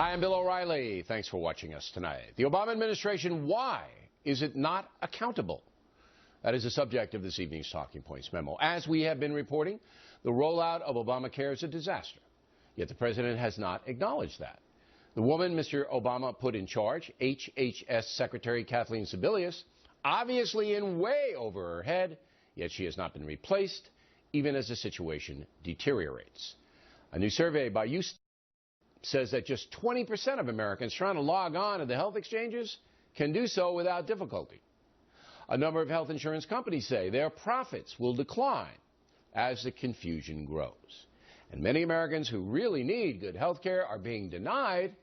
Hi, I'm Bill O'Reilly. Thanks for watching us tonight. The Obama administration, why is it not accountable? That is the subject of this evening's Talking Points memo. As we have been reporting, the rollout of Obamacare is a disaster. Yet the president has not acknowledged that. The woman Mr. Obama put in charge, HHS Secretary Kathleen Sebelius, obviously in way over her head, yet she has not been replaced, even as the situation deteriorates. A new survey by UST says that just 20% of Americans trying to log on to the health exchanges can do so without difficulty. A number of health insurance companies say their profits will decline as the confusion grows. And many Americans who really need good health care are being denied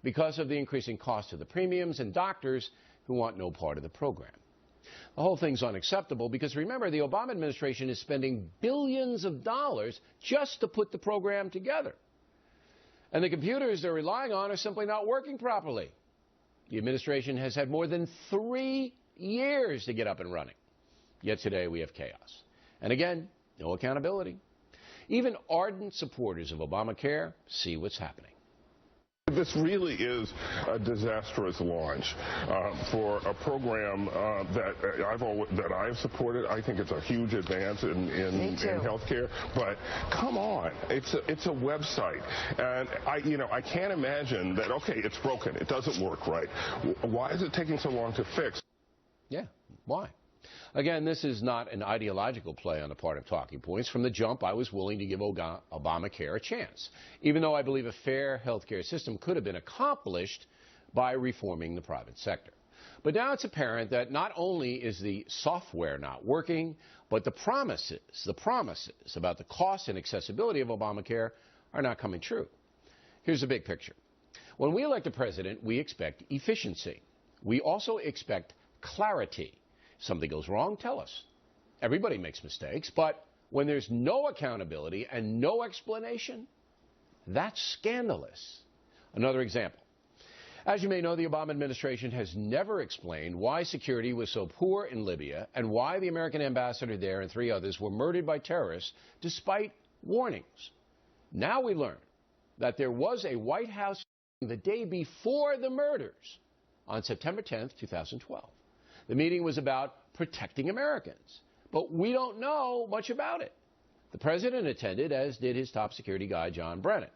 because of the increasing cost of the premiums and doctors who want no part of the program. The whole thing's unacceptable because, remember, the Obama administration is spending billions of dollars just to put the program together. And the computers they're relying on are simply not working properly. The administration has had more than 3 years to get up and running. Yet today we have chaos. And again, no accountability. Even ardent supporters of Obamacare see what's happening. This really is a disastrous launch for a program that I've supported. I think it's a huge advance in healthcare. But come on, it's a website, and I can't imagine that. Okay, it's broken. It doesn't work right. Why is it taking so long to fix? Yeah, why? Again, this is not an ideological play on the part of Talking Points. From the jump, I was willing to give Obamacare a chance, even though I believe a fair health care system could have been accomplished by reforming the private sector. But now it's apparent that not only is the software not working, but the promises about the cost and accessibility of Obamacare are not coming true. Here's the big picture. When we elect a president, we expect efficiency. We also expect clarity. Something goes wrong, tell us. Everybody makes mistakes, but when there's no accountability and no explanation, that's scandalous. Another example. As you may know, the Obama administration has never explained why security was so poor in Libya and why the American ambassador there and 3 others were murdered by terrorists despite warnings. Now we learn that there was a White House the day before the murders on September 10th, 2012. The meeting was about protecting Americans, but we don't know much about it. The president attended, as did his top security guy, John Brennan.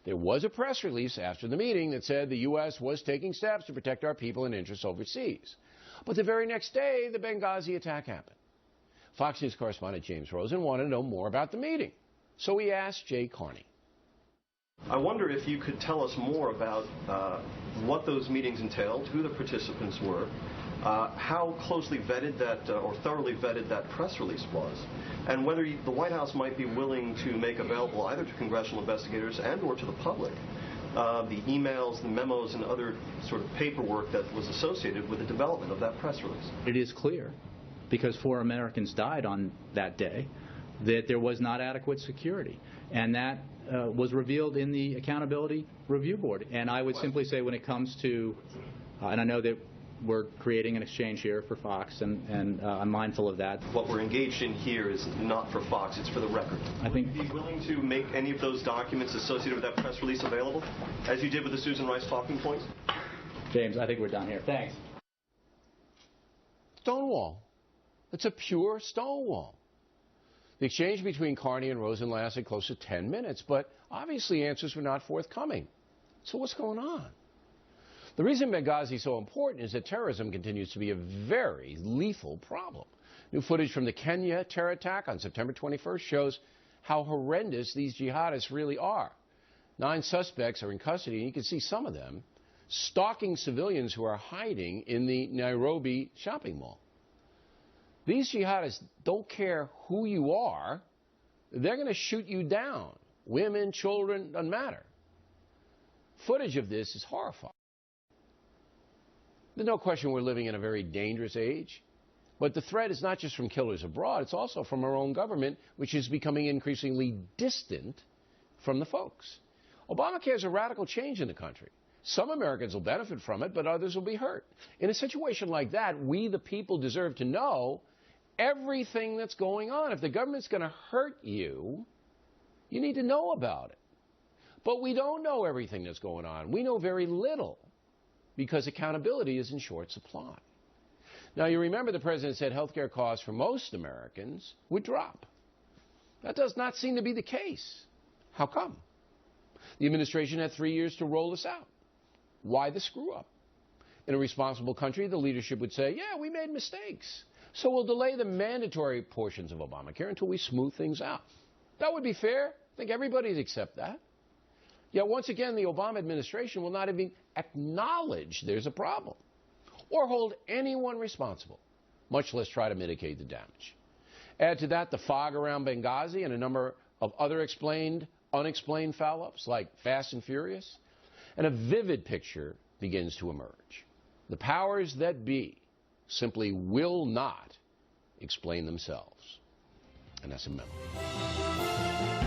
There was a press release after the meeting that said the U.S. was taking steps to protect our people and interests overseas. But the very next day, the Benghazi attack happened. Fox News correspondent James Rosen wanted to know more about the meeting, so he asked Jay Carney. I wonder if you could tell us more about what those meetings entailed, who the participants were, how closely vetted that or thoroughly vetted that press release was, and whether the White House might be willing to make available either to congressional investigators and or to the public the emails, the memos, and other sort of paperwork that was associated with the development of that press release. It is clear, because 4 Americans died on that day, that there was not adequate security, and that was revealed in the Accountability Review Board. And I would simply say, when it comes to, and I know that we're creating an exchange here for Fox, and I'm mindful of that. What we're engaged in here is not for Fox, it's for the record. Would you be willing to make any of those documents associated with that press release available, as you did with the Susan Rice Talking Points? James, I think we're done here. Thanks. Stonewall. It's a pure Stonewall. The exchange between Carney and Rosen lasted close to 10 minutes, but obviously answers were not forthcoming. So what's going on? The reason Benghazi is so important is that terrorism continues to be a very lethal problem. New footage from the Kenya terror attack on September 21st shows how horrendous these jihadists really are. 9 suspects are in custody, and you can see some of them stalking civilians who are hiding in the Nairobi shopping mall. These jihadists don't care who you are. They're going to shoot you down. Women, children, doesn't matter. Footage of this is horrifying. There's no question we're living in a very dangerous age. But the threat is not just from killers abroad, it's also from our own government, which is becoming increasingly distant from the folks. Obamacare is a radical change in the country. Some Americans will benefit from it, but others will be hurt. In a situation like that, we, the people, deserve to know everything that's going on. If the government's going to hurt you, you need to know about it. But we don't know everything that's going on. We know very little because accountability is in short supply. Now, you remember the president said health care costs for most Americans would drop. That does not seem to be the case. How come? The administration had 3 years to roll this out. Why the screw up? In a responsible country, the leadership would say, yeah, we made mistakes, so we'll delay the mandatory portions of Obamacare until we smooth things out. That would be fair. I think everybody would accept that. Yet once again, the Obama administration will not even acknowledge there's a problem or hold anyone responsible, much less try to mitigate the damage. Add to that the fog around Benghazi and a number of other unexplained foul-ups like Fast and Furious, and a vivid picture begins to emerge. The powers that be simply will not explain themselves. And that's a memo.